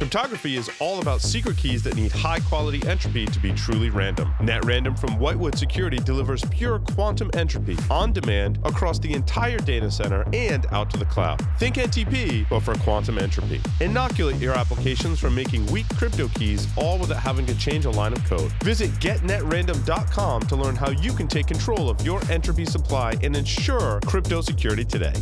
Cryptography is all about secret keys that need high-quality entropy to be truly random. NetRandom from Whitewood Security delivers pure quantum entropy on demand across the entire data center and out to the cloud. Think NTP, but for quantum entropy. Inoculate your applications from making weak crypto keys, all without having to change a line of code. Visit getnetrandom.com to learn how you can take control of your entropy supply and ensure crypto security today.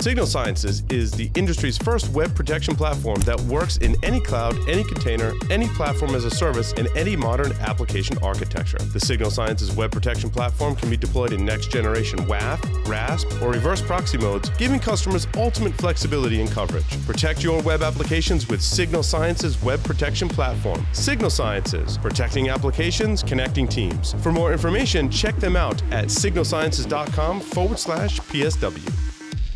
Signal Sciences is the industry's first web protection platform that works in any cloud, any container, any platform as a service, and any modern application architecture. The Signal Sciences web protection platform can be deployed in next-generation WAF, RASP, or reverse proxy modes, giving customers ultimate flexibility and coverage. Protect your web applications with Signal Sciences web protection platform. Signal Sciences, protecting applications, connecting teams. For more information, check them out at signalsciences.com/PSW.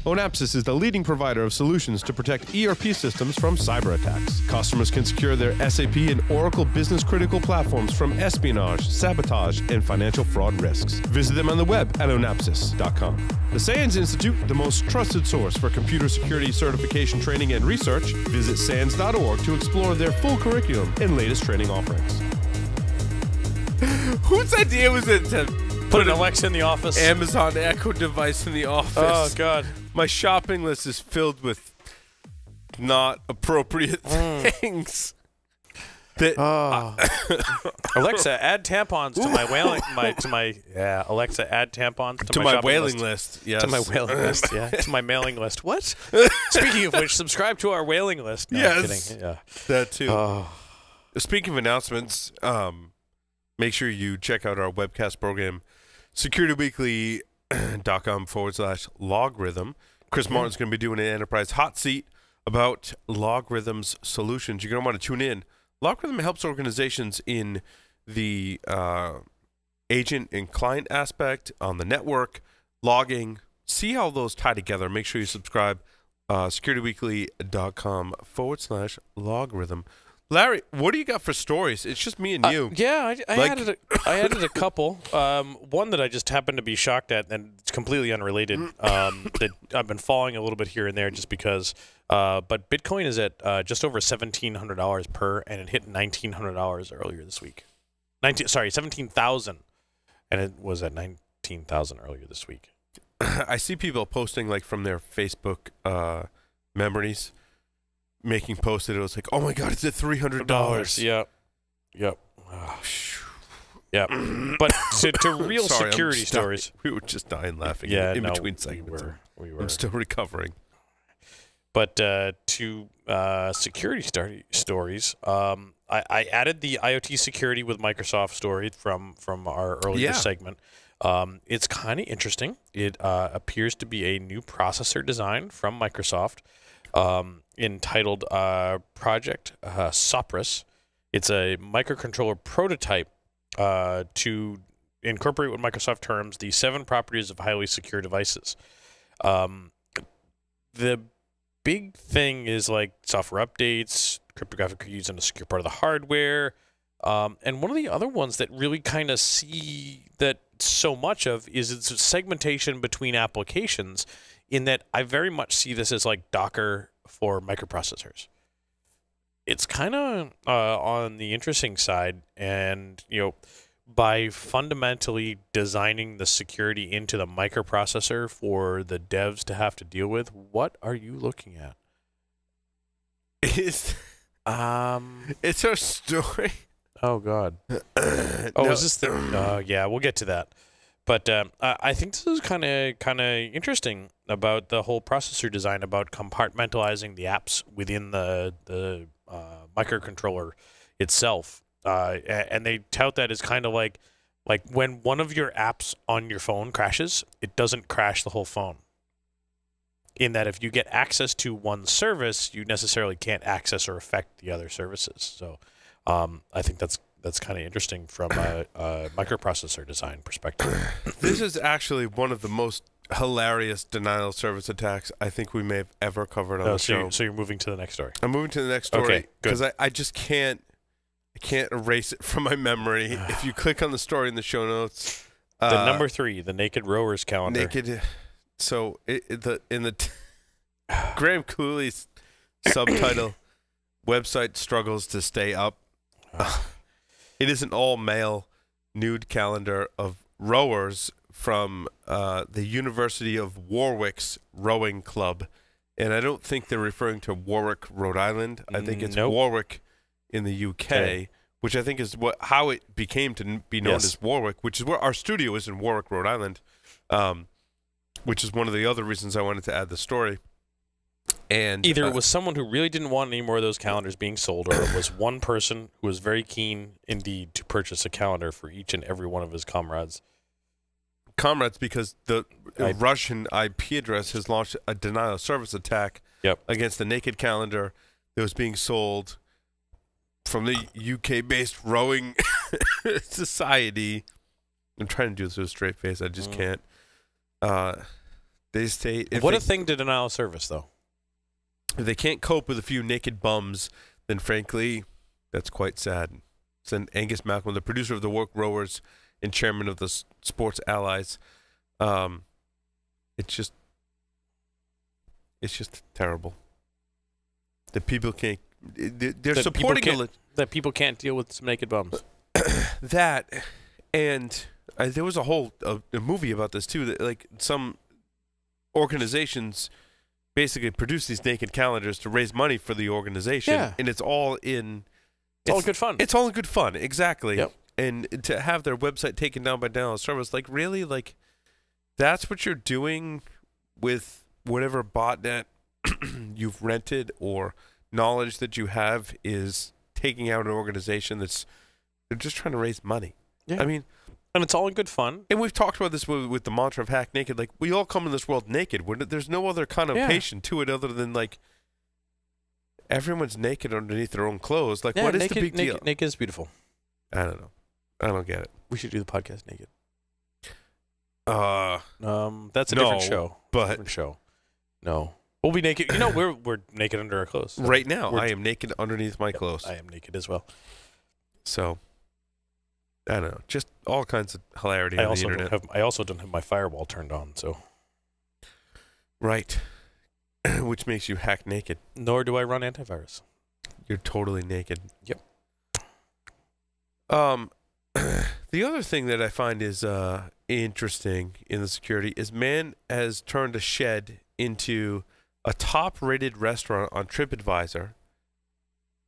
Onapsis is the leading provider of solutions to protect ERP systems from cyber attacks. Customers can secure their SAP and Oracle business-critical platforms from espionage, sabotage, and financial fraud risks. Visit them on the web at onapsis.com. The SANS Institute, the most trusted source for computer security certification training and research. Visit SANS.org to explore their full curriculum and latest training offerings. Whose idea was it to put an Alexa in the office? Amazon Echo device in the office. Oh, God. My shopping list is filled with not appropriate things. That Alexa, add tampons to my whaling. Alexa, add tampons to my whaling list. Yes. To my whaling list. Yeah. To my mailing list. What? Speaking of which, subscribe to our whaling list. No, yes. I'm kidding. Yeah. That too. Speaking of announcements, make sure you check out our webcast program, securityweekly.com/logarithm. Chris Martin's going to be doing an enterprise hot seat about Logarithm's solutions. You're going to want to tune in. Logarithm helps organizations in the agent and client aspect, on the network, logging. See how those tie together. Make sure you subscribe. securityweekly.com /logarithm. Larry, what do you got for stories? It's just me and you. Yeah, I added a couple. One that I just happened to be shocked at, and it's completely unrelated. That I've been following a little bit here and there just because. But Bitcoin is at just over $1,700 per, and it hit $1,900 earlier this week. 17,000, and it was at 19,000 earlier this week. I see people posting like from their Facebook memories. Making posts that it was like, oh my God, it's at $300. Yep. Yeah. But to real security stories. We were just dying laughing in between segments. We were. I'm still recovering. But to security stories, I added the IoT security with Microsoft story from our earlier segment. It's kind of interesting. It appears to be a new processor design from Microsoft. Entitled Project Sopris. It's a microcontroller prototype to incorporate with Microsoft terms the 7 properties of highly secure devices. The big thing is like software updates, cryptographic keys in a secure part of the hardware, and one of the other ones that really kind of see that so much of is its segmentation between applications, in that I very much see this as like Docker for microprocessors. It's kind of on the interesting side, and by fundamentally designing the security into the microprocessor for the devs to have to deal with, what are you looking at? It's our story. Oh God. Is this the? Yeah, we'll get to that. But I think this is kind of interesting about the whole processor design, about compartmentalizing the apps within the microcontroller itself. And they tout that as kind of like when one of your apps on your phone crashes, it doesn't crash the whole phone. In that if you get access to one service, you necessarily can't access or affect the other services. So I think that's kind of interesting from a microprocessor design perspective. This is actually one of the most hilarious denial of service attacks I think we may have ever covered on the show. So you're moving to the next story. I'm moving to the next story because I I just can't erase it from my memory. If you click on the story in the show notes, the number 3, the Naked Rowers calendar. Naked. So Graham Cooley's subtitle website struggles to stay up. It is an all-male nude calendar of rowers from the University of Warwick's rowing club. And I don't think they're referring to Warwick, Rhode Island. I think it's Warwick in the UK, which I think is how it became to be known as Warwick, which is where our studio is in Warwick, Rhode Island, which is one of the other reasons I wanted to add the story. And either it was someone who really didn't want any more of those calendars being sold, or it was one person who was very keen indeed to purchase a calendar for each and every one of his comrades. Because the Russian IP address has launched a denial of service attack against the naked calendar that was being sold from the UK-based rowing society. I'm trying to do this with a straight face. I just can't. They state... What a thing to denial of service, though. If they can't cope with a few naked bums, then frankly, that's quite sad. Send Angus Malcolm, the producer of the Work Rowers and chairman of the Sports Allies. It's just terrible. That people can't. They're supporting that people can't deal with some naked bums. That, and there was a whole a movie about this too. That like some organizations basically produce these naked calendars to raise money for the organization, and it's all in. It's all in good fun. It's all in good fun, exactly. Yep. And to have their website taken down by denial of service, like really, like that's what you're doing with whatever botnet you've rented or knowledge that you have is taking out an organization they're just trying to raise money. Yeah. I mean, and it's all in good fun. And we've talked about this with the mantra of hack naked. Like we all come in this world naked. There's no other connotation to it other than like everyone's naked underneath their own clothes. Like what is the big deal? Naked is beautiful. I don't know. I don't get it. We should do the podcast naked. That's a different show. Different show. No. We'll be naked. You know, we're naked under our clothes. So right now, I am naked underneath my clothes. I am naked as well. So, I don't know. Just all kinds of hilarity on the internet. I also don't have my firewall turned on, so. Right. Which makes you hack naked. Nor do I run antivirus. You're totally naked. Yep. The other thing that I find is interesting in the security is man has turned a shed into a top-rated restaurant on TripAdvisor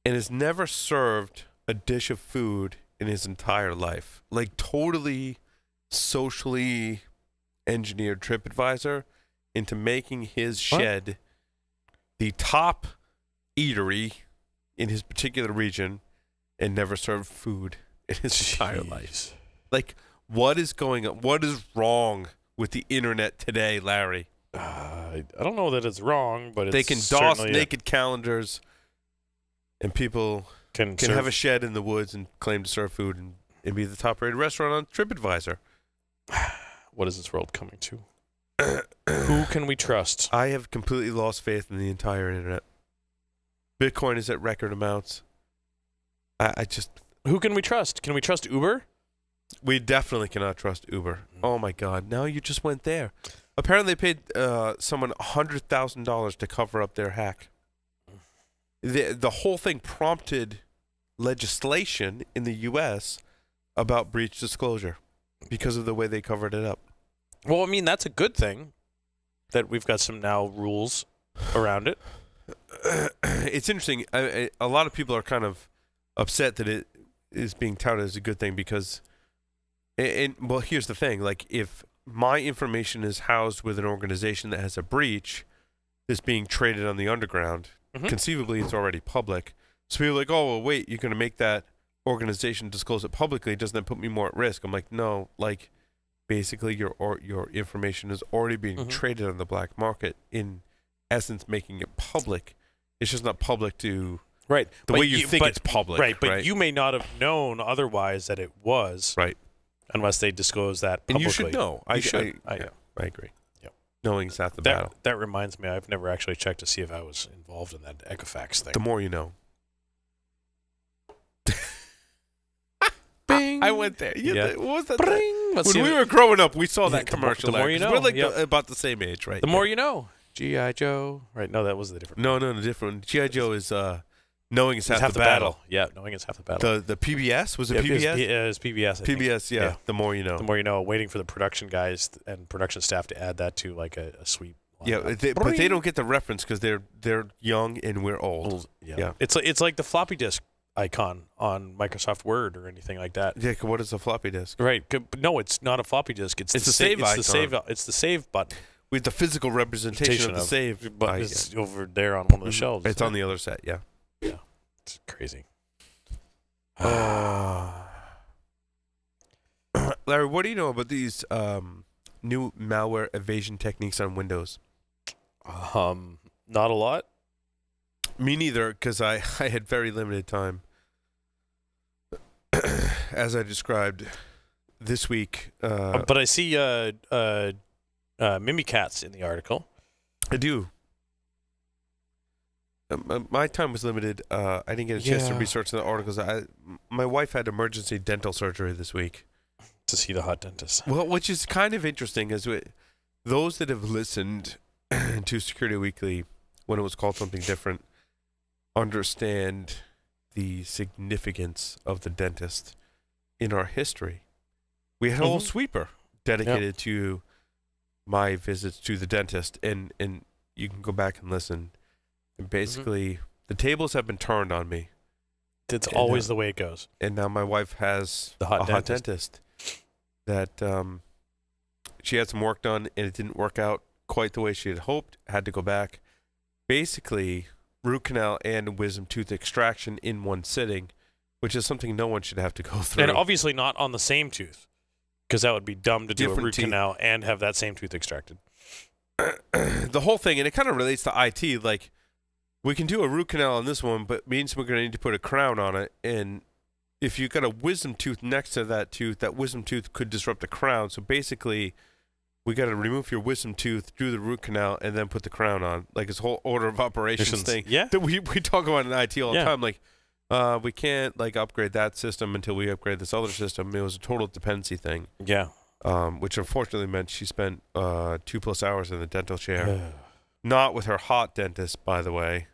and has never served a dish of food in his entire life. Like totally socially engineered TripAdvisor into making his shed the top eatery in his particular region and never served food in his entire life. Like, what is going on? What is wrong with the internet today, Larry? I don't know that it's wrong, but they can DOS naked calendars, and people can have a shed in the woods and claim to serve food and be the top-rated restaurant on TripAdvisor. What is this world coming to? Who can we trust? I have completely lost faith in the entire internet. Bitcoin is at record amounts. I just... Who can we trust? Can we trust Uber? We definitely cannot trust Uber. Oh, my God. Now you just went there. Apparently, they paid someone $100,000 to cover up their hack. The whole thing prompted legislation in the U.S. about breach disclosure because of the way they covered it up. Well, I mean, that's a good thing that we've got some now rules around it. It's interesting. A lot of people are kind of upset that it is being touted as a good thing because, well, here's the thing. Like, if my information is housed with an organization that has a breach that's being traded on the underground, conceivably it's already public. So people are like, oh, well, wait, you're going to make that organization disclose it publicly. Doesn't that put me more at risk? I'm like, no, like, basically your information is already being traded on the black market, in essence making it public. It's just not public to the way you think it's public. Right, but you may not have known otherwise that it was. Right. Unless they disclose that publicly. And you should know. I agree. Yep. Knowing's half the battle. That reminds me, I've never actually checked to see if I was involved in that Equifax thing. The more you know. Bing. I went there. What was that? When we were growing up, we saw that commercial. The more you know. We're like about the same age, right? The more you know. G.I. Joe. Right, no, that was the different one. No, different one. G.I. Joe is knowing it's half the battle. Yeah, knowing it's half the battle. The PBS? Was it PBS? It was PBS. I think. PBS, yeah. The more you know. The more you know. Waiting for the production guys and production staff to add that to like a sweep. Yeah, but they don't get the reference because they're young and we're old. Yeah. It's like the floppy disk icon on Microsoft Word or anything like that. Yeah, what is a floppy disk? Right. But no, it's not a floppy disk. It's the save icon. It's the save button. With the physical representation of the save button. It's over there on one of the shelves. It's on the other set, yeah. Yeah. It's crazy. Larry, what do you know about these new malware evasion techniques on Windows? Not a lot. Me neither, because I had very limited time. As I described this week. But I see Mimikatz in the article. I do. My time was limited. I didn't get a chance to research the articles. My wife had emergency dental surgery this week. To see the hot dentist. Well, which is kind of interesting, is those that have listened to Security Weekly when it was called something different understand the significance of the dentist in our history. We had a whole sweeper dedicated to my visits to the dentist, and you can go back and listen. And basically, the tables have been turned on me. It's always the way it goes. And now my wife has a hot dentist that she had some work done, and it didn't work out quite the way she had hoped. Had to go back. Basically, root canal and wisdom tooth extraction in one sitting, which is something no one should have to go through. And obviously not on the same tooth, because that would be dumb to do a root canal and have that same tooth extracted. The whole thing, and it kind of relates to IT, like, we can do a root canal on this one, but means we're going to need to put a crown on it, and if you've got a wisdom tooth next to that wisdom tooth could disrupt the crown. So basically, we got to remove your wisdom tooth, do the root canal, and then put the crown on. Like this whole order of operations thing that we talk about in IT all the time. Like, we can't like upgrade that system until we upgrade this other system. It was a total dependency thing. Yeah. Which unfortunately meant she spent 2+ hours in the dental chair. Not with her hot dentist, by the way.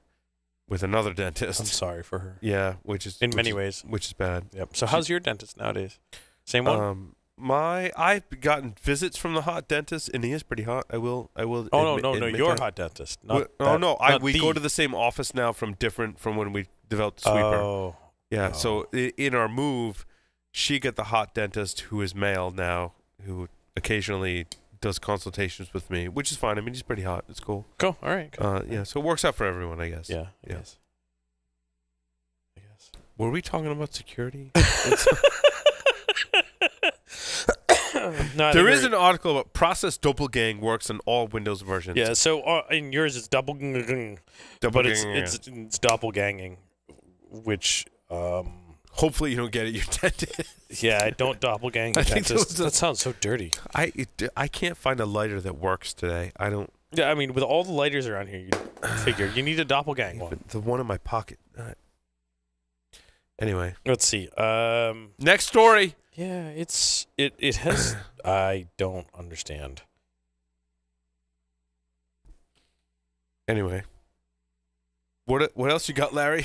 With another dentist. I'm sorry for her. Yeah, which is many ways. Which is bad. Yep. So how's your dentist nowadays? Same one? I've gotten visits from the hot dentist, and he is pretty hot. I will. Oh no, your hot dentist. We go to the same office now from when we developed the sweeper. Oh. Yeah. So in our move, she got the hot dentist who is male now, who occasionally does consultations with me, which is fine. I mean, he's pretty hot. It's cool. Cool. All right. Cool. Yeah. So it works out for everyone, I guess. Yeah. I guess. Were we talking about security? No, there is an article about process doppelgang works on all Windows versions. Yeah. So in yours it's doppelgang, but it's doppelganging, which hopefully you don't get it. Your dentist. Yeah, I don't doppelgang. That sounds so dirty. I can't find a lighter that works today. I don't. Yeah, I mean, with all the lighters around here, you figure you need a doppelgang one. The one in my pocket. Anyway, let's see. Next story. Yeah, it has. I don't understand. Anyway, what else you got, Larry?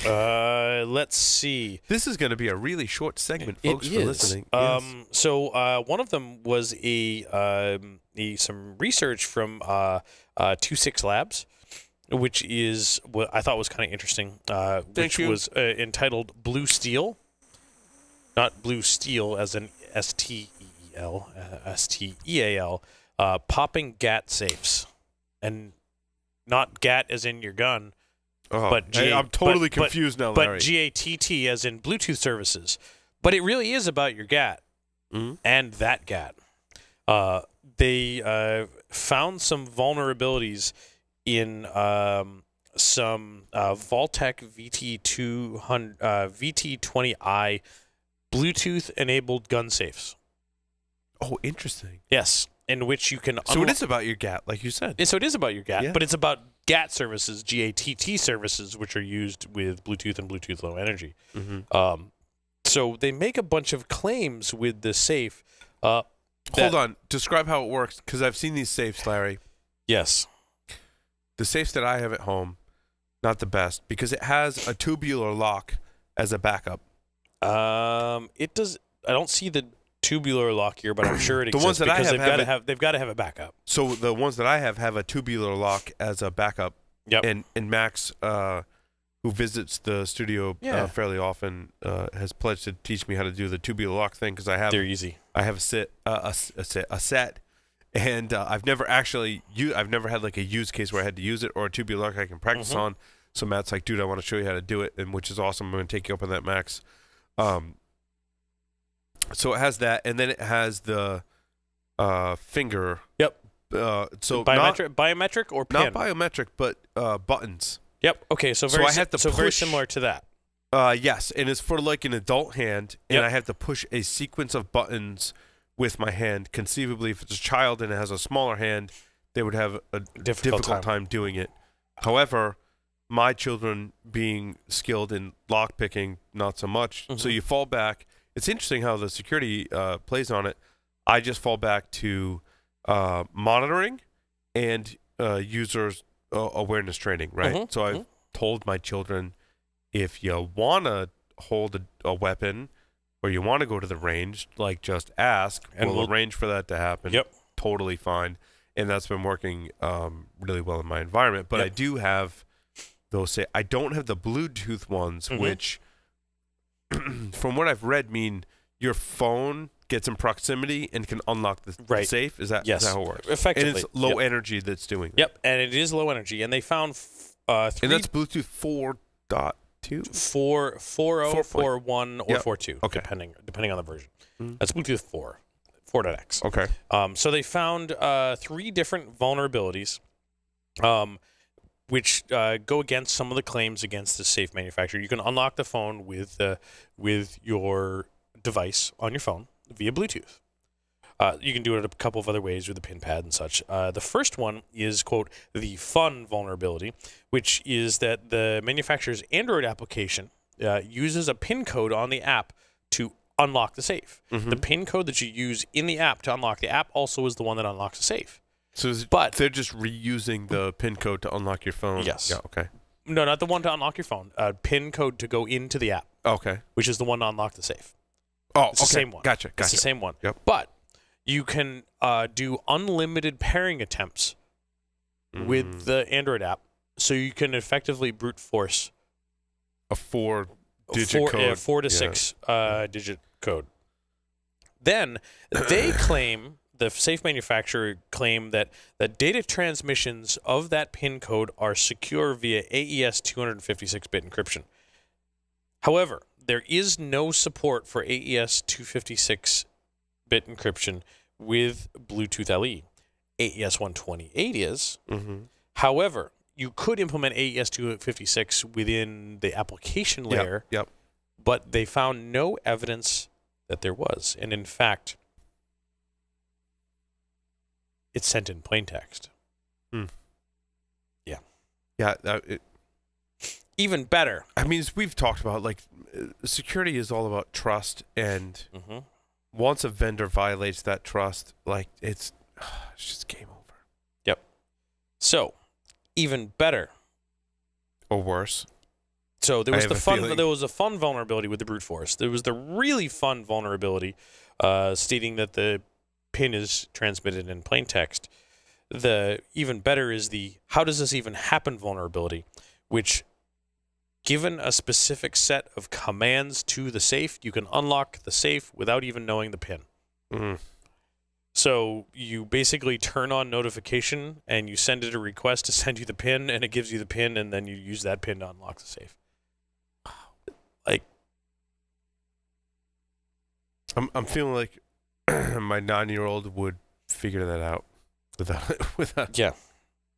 Let's see. This is going to be a really short segment, folks, for listening. So one of them was some research from 26 Labs, which is what I thought was kind of interesting. Which was entitled "Blue Steel," not blue steel as in STEEL, STEAL, popping GAT safes, and not GAT as in your gun. But I'm totally confused now, Larry. But GATT as in Bluetooth services. But it really is about your GAT and that GAT. They found some vulnerabilities in some Vaultec VT20i Bluetooth-enabled gun safes. Oh, interesting. Yes, in which you can... So it is about your GAT, like you said. So it is about your GAT, but it's about GAT services, GATT services, which are used with Bluetooth and Bluetooth Low Energy. So they make a bunch of claims with the safe. Hold on. Describe how it works, because I've seen these safes, Larry. Yes. The safes that I have at home, not the best because it has a tubular lock as a backup. It does. I don't see the tubular lock here, but I'm sure it exists. The ones that because I have they've got to have a backup. So the ones that I have a tubular lock as a backup. Yep. And Max, who visits the studio fairly often, has pledged to teach me how to do the tubular lock thing because they're easy. I have a set, and I've never had like a use case where I had to use it or a tubular lock I can practice on. So Matt's like, dude, I want to show you how to do it, and which is awesome. I'm going to take you up on that, Max. So it has that, and then it has the finger. Yep. So biometric or PIN? Not biometric, but buttons. Yep. Okay. So very similar to that. Yes, and it's for like an adult hand, and I have to push a sequence of buttons with my hand. Conceivably, if it's a child and it has a smaller hand, they would have a difficult time doing it. However, my children being skilled in lock picking, not so much. So you fall back. It's interesting how the security plays on it. I just fall back to monitoring and users awareness training, right? So I've told my children, if you want to hold a weapon or you want to go to the range, like just ask, and we'll arrange for that to happen. Yep. Totally fine. And that's been working really well in my environment. But I do have those, I don't have the Bluetooth ones, which from what I've read mean your phone gets in proximity and can unlock the safe. Is that how it works? Effectively. And it's low energy that's doing that. Yep, and it is low energy. And they found and that's Bluetooth 4.2? 4.0, 4.1, or 4.2, depending on the version. That's Bluetooth 4.x. Okay. So they found 3 different vulnerabilities, which go against some of the claims against the safe manufacturer. You can unlock the phone with your device on your phone via Bluetooth. You can do it a couple of other ways with the pin pad and such. The first one is, quote, the fun vulnerability, which is that the manufacturer's Android application uses a PIN code on the app to unlock the safe. The PIN code that you use in the app to unlock the app also is the one that unlocks the safe. So they're just reusing the PIN code to unlock your phone? Yes. Yeah, okay. No, not the one to unlock your phone. PIN code to go into the app. Okay. Which is the one to unlock the safe. Oh, it's the same one. Gotcha. It's the same one. Yep. But you can do unlimited pairing attempts with the Android app, so you can effectively brute force a 4-digit code. 4 to 6 digit code. Then they claim, the safe manufacturer claim that data transmissions of that PIN code are secure via AES 256-bit encryption. However, there is no support for AES 256-bit encryption with Bluetooth LE. AES 128 is. However, you could implement AES 256 within the application layer, but they found no evidence that there was. And in fact, it's sent in plain text. Even better. I mean, as we've talked about, like, security is all about trust, and once a vendor violates that trust, like, it's just game over. Yep. So, even better. Or worse. So there was a fun vulnerability with the brute force. There was the really fun vulnerability stating that the PIN is transmitted in plain text. The even better is the how does this even happen vulnerability, which, given a specific set of commands to the safe, you can unlock the safe without even knowing the PIN. So you basically turn on notification and you send it a request to send you the PIN, and it gives you the PIN, and then you use that PIN to unlock the safe. Like, I'm feeling like my 9-year-old would figure that out without. Yeah.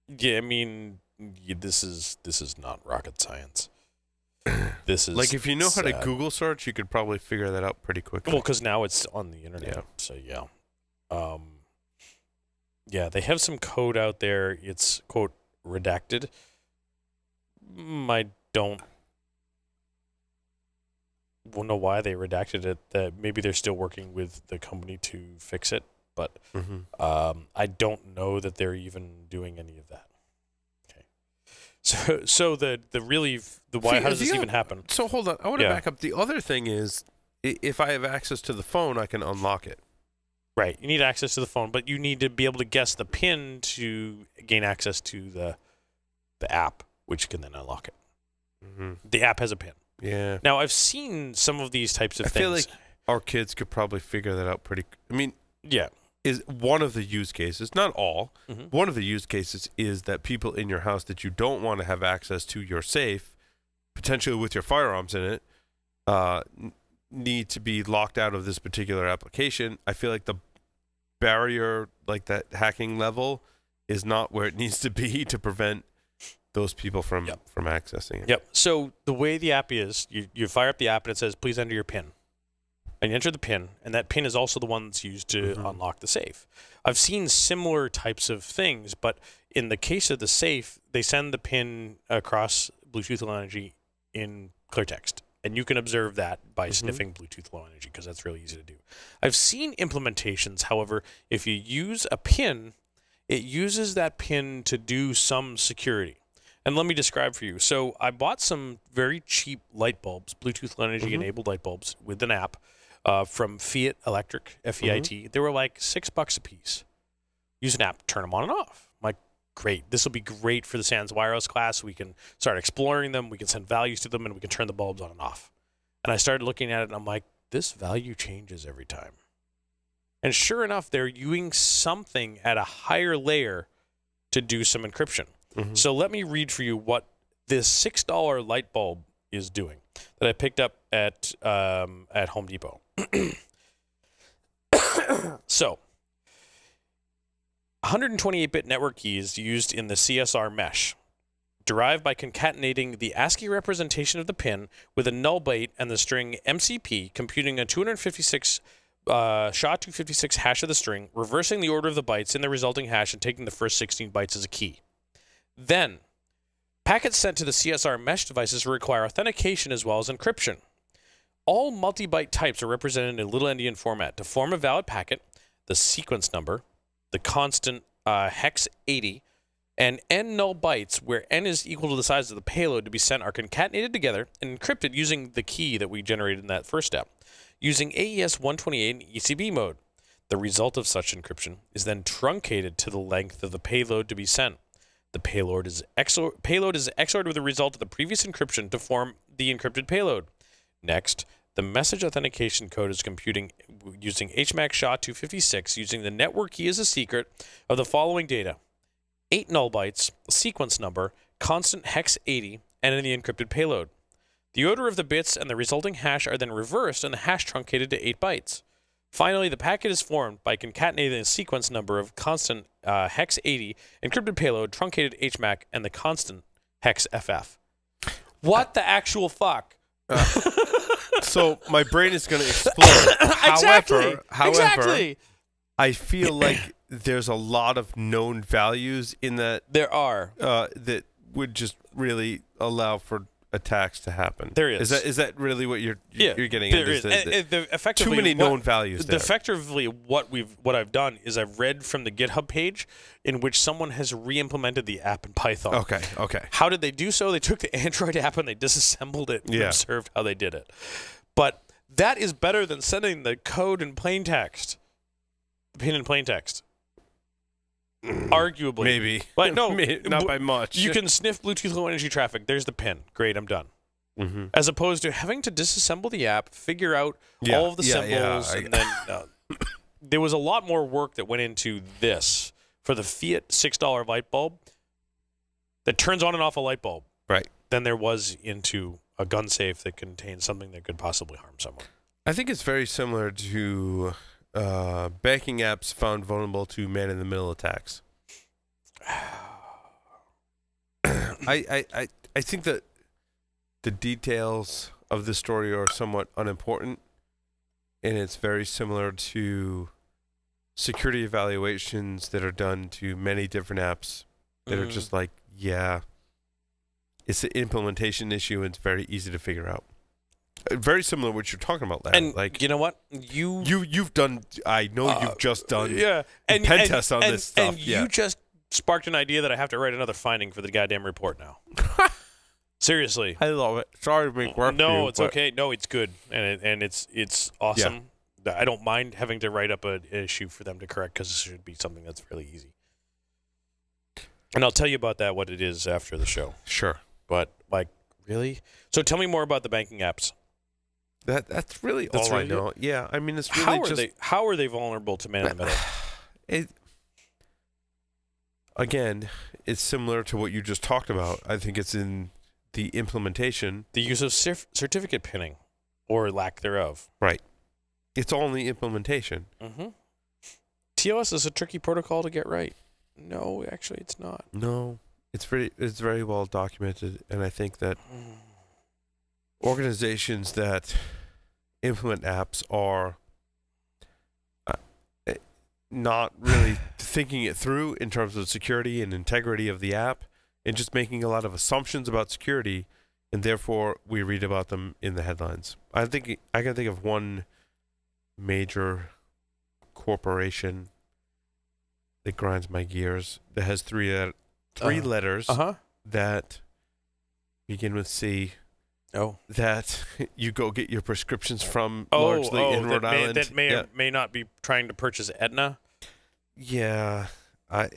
I mean, this is not rocket science. This is like, if you know sad. how to Google search, you could probably figure that out pretty quickly. Well, because now it's on the internet. Yeah. So they have some code out there. It's, quote, redacted. I don't know why they redacted it. That maybe they're still working with the company to fix it, but I don't know that they're even doing any of that. Okay. So the why? How does this even happen? So hold on, I want to back up. The other thing is, if I have access to the phone, I can unlock it. Right. You need access to the phone, but you need to be able to guess the PIN to gain access to the app, which can then unlock it. Mm-hmm. The app has a PIN. Yeah. Now, I've seen some of these types of things. I feel like our kids could probably figure that out pretty. I mean, yeah. Is one of the use cases, not all, mm-hmm. one of the use cases is that people in your house that you don't want to have access to your safe, potentially with your firearms in it, need to be locked out of this particular application. I feel like the barrier, like that hacking level, is not where it needs to be to prevent those people from accessing it. Yep. So the way the app is, you fire up the app and it says, please enter your PIN. And you enter the PIN, and that PIN is also the one that's used to unlock the safe. I've seen similar types of things, but in the case of the safe, they send the PIN across Bluetooth Low Energy in clear text. And you can observe that by sniffing Bluetooth Low Energy, because that's really easy to do. I've seen implementations, however, if you use a PIN, it uses that PIN to do some security. And let me describe for you. So I bought some very cheap light bulbs, Bluetooth Low Energy enabled light bulbs with an app from Fiat Electric, F-E-I-T. They were like $6 a piece. Use an app, turn them on and off. I'm like, great. This will be great for the SANS wireless class. We can start exploring them. We can send values to them, and we can turn the bulbs on and off. And I started looking at it, and I'm like, this value changes every time. And sure enough, they're using something at a higher layer to do some encryption. So let me read for you what this $6 light bulb is doing that I picked up at Home Depot. So, 128-bit network keys used in the CSR mesh, derived by concatenating the ASCII representation of the PIN with a null byte and the string MCP, computing a 256 SHA-256 hash of the string, reversing the order of the bytes in the resulting hash, and taking the first 16 bytes as a key. Then, packets sent to the CSR mesh devices require authentication as well as encryption. All multi-byte types are represented in little endian format. To form a valid packet, the sequence number, the constant hex 80, and n null bytes, where n is equal to the size of the payload to be sent, are concatenated together and encrypted using the key that we generated in that first step, using AES 128 in ECB mode. The result of such encryption is then truncated to the length of the payload to be sent. The payload is XORed with the result of the previous encryption to form the encrypted payload. Next, the message authentication code is computing using HMAC SHA-256 using the network key as a secret of the following data: 8 null bytes, sequence number, constant hex 80, and the encrypted payload. The order of the bits and the resulting hash are then reversed and the hash truncated to 8 bytes. Finally, the packet is formed by concatenating the sequence number of constant hex 80, encrypted payload, truncated HMAC, and the constant hex FF. What the actual fuck? So my brain is going to explode. Exactly. However, I feel like there's a lot of known values in that. There are. That would just really allow for attacks to happen. There is. Is that really what you're getting there at? Is. Too many known values there. Effectively, what I've done is I've read from the GitHub page in which someone has re-implemented the app in Python. Okay. How did they do so? They took the Android app and they disassembled it and observed how they did it. But that is better than sending the code in plain text. The PIN in plain text. Arguably. Maybe. But no, not by much. You can sniff Bluetooth Low Energy traffic. There's the PIN. Great, I'm done. As opposed to having to disassemble the app, figure out all of the symbols, and then there was a lot more work that went into this for the Fiat $6 light bulb that turns on and off a light bulb. Right. Than there was into a gun safe that contains something that could possibly harm someone. I think it's very similar to banking apps found vulnerable to man-in-the-middle attacks. I think that the details of this story are somewhat unimportant, and it's very similar to security evaluations that are done to many different apps that are just like, it's an implementation issue, and it's very easy to figure out. Very similar to what you're talking about, Larry. And like, you know what? You've done. I know you've just done and pen tests on this stuff. And you just sparked an idea that I have to write another finding for the goddamn report now. Seriously. I love it. Sorry to make work. No, it's okay. No, it's good, and it's awesome. Yeah. I don't mind having to write up an issue for them to correct because it should be something that's really easy. And I'll tell you about that, what it is after the show. Sure. But like, really? So tell me more about the banking apps. That's really all I know. Yeah, I mean, it's really how are they vulnerable to man in the middle? Again, it's similar to what you just talked about. I think it's in the implementation. The use of certificate pinning or lack thereof. Right. It's all in the implementation. Mm-hmm. TLS is a tricky protocol to get right. No, actually, it's not. No, it's very well documented, and I think that organizations that implement apps are not really thinking it through in terms of security and integrity of the app, and just making a lot of assumptions about security, and therefore we read about them in the headlines. I can think of one major corporation that grinds my gears that has three letters that begin with C. Oh, that you go get your prescriptions from largely in Rhode Island. That may or may not be trying to purchase Aetna. Yeah, and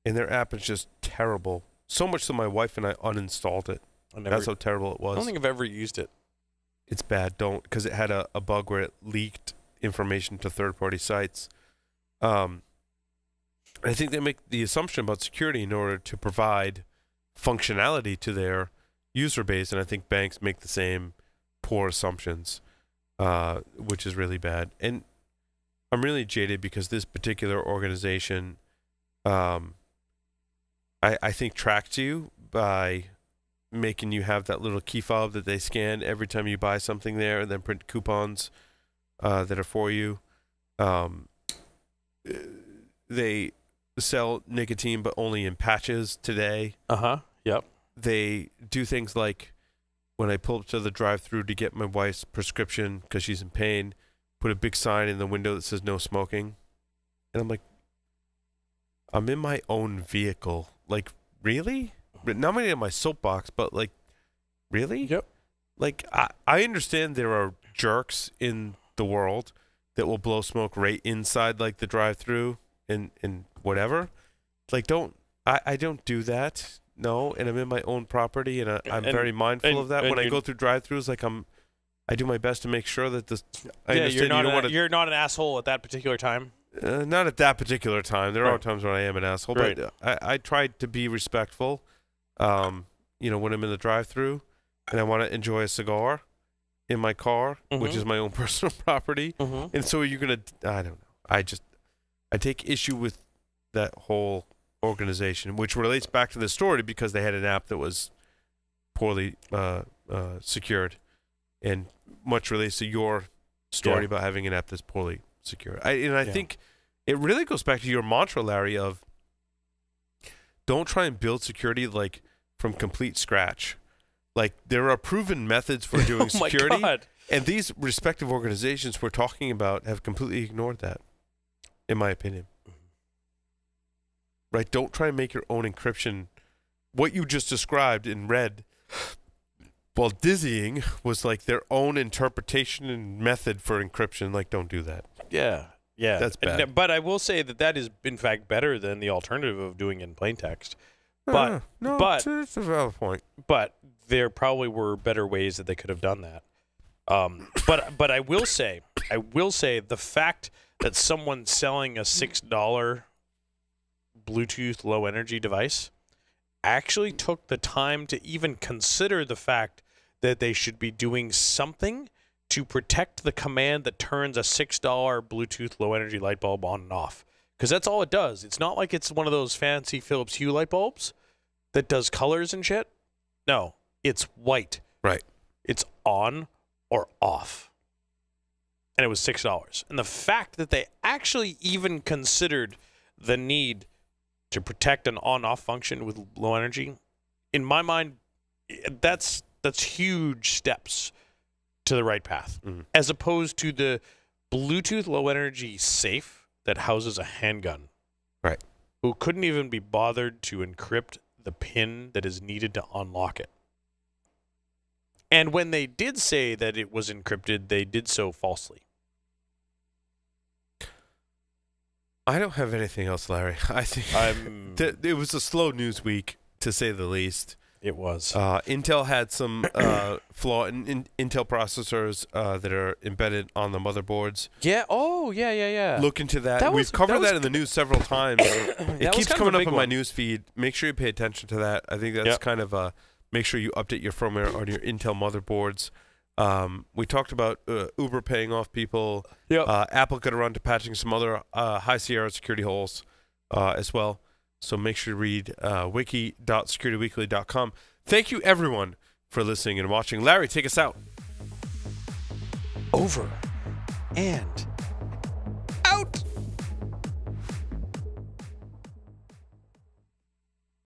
their app is just terrible. So much so my wife and I uninstalled it. That's how terrible it was. I don't think I've ever used it. It's bad. Don't, because it had a bug where it leaked information to third-party sites. I think they make the assumption about security in order to provide functionality to their user base, and I think banks make the same poor assumptions, which is really bad. And I'm really jaded because this particular organization, I think, tracks you by making you have that little key fob that they scan every time you buy something there, and then print coupons that are for you. They sell nicotine, but only in patches today. Yep. They do things like when I pull up to the drive-thru to get my wife's prescription because she's in pain, put a big sign in the window that says no smoking. And I'm like, I'm in my own vehicle. Like, really? Not only in my soapbox, but like, really? Yep. Like, I understand there are jerks in the world that will blow smoke right inside like the drive-thru and whatever. Like, I don't do that. No, and I'm in my own property, and I'm very mindful of that. When I go through drive-thrus, like I do my best to make sure that this. You're not an asshole at that particular time. Not at that particular time. There are times when I am an asshole, right. But I try to be respectful. When I'm in the drive-thru, and I want to enjoy a cigar in my car, which is my own personal property, and so you're gonna. I don't know. I take issue with that whole organization, which relates back to the story because they had an app that was poorly secured, and much relates to your story about having an app that's poorly secured. I think it really goes back to your mantra, Larry, of don't try and build security like from complete scratch. Like, there are proven methods for doing security, and these respective organizations we're talking about have completely ignored that, in my opinion. Right? Don't try and make your own encryption. What you just described in red, while dizzying, was like their own interpretation and method for encryption. Like, don't do that. Yeah. That's bad. But I will say that is, in fact, better than the alternative of doing it in plain text. But it's a valid point. But there probably were better ways that they could have done that. But I will say the fact that someone selling a $6 Bluetooth low energy device actually took the time to even consider the fact that they should be doing something to protect the command that turns a $6 Bluetooth low energy light bulb on and off. Because that's all it does. It's not like it's one of those fancy Philips Hue light bulbs that does colors and shit. No, it's white. Right. It's on or off. And it was $6. And the fact that they actually even considered the need to protect an on-off function with low energy, in my mind, that's huge steps to the right path, as opposed to the Bluetooth low energy safe that houses a handgun. Right. who couldn't even be bothered to encrypt the PIN that is needed to unlock it. And when they did say that it was encrypted, they did so falsely. I don't have anything else, Larry. I think it was a slow news week, to say the least. It was. Intel had some flaw in Intel processors that are embedded on the motherboards. Yeah. Oh, yeah. Look into that. We've covered that in the news several times. It keeps coming up in my news feed. Make sure you pay attention to that. I think that's kind of make sure you update your firmware on your Intel motherboards. We talked about Uber paying off people. Yep. Apple got around to patching some other high Sierra security holes as well. So make sure to read wiki.securityweekly.com. Thank you, everyone, for listening and watching. Larry, take us out. Over and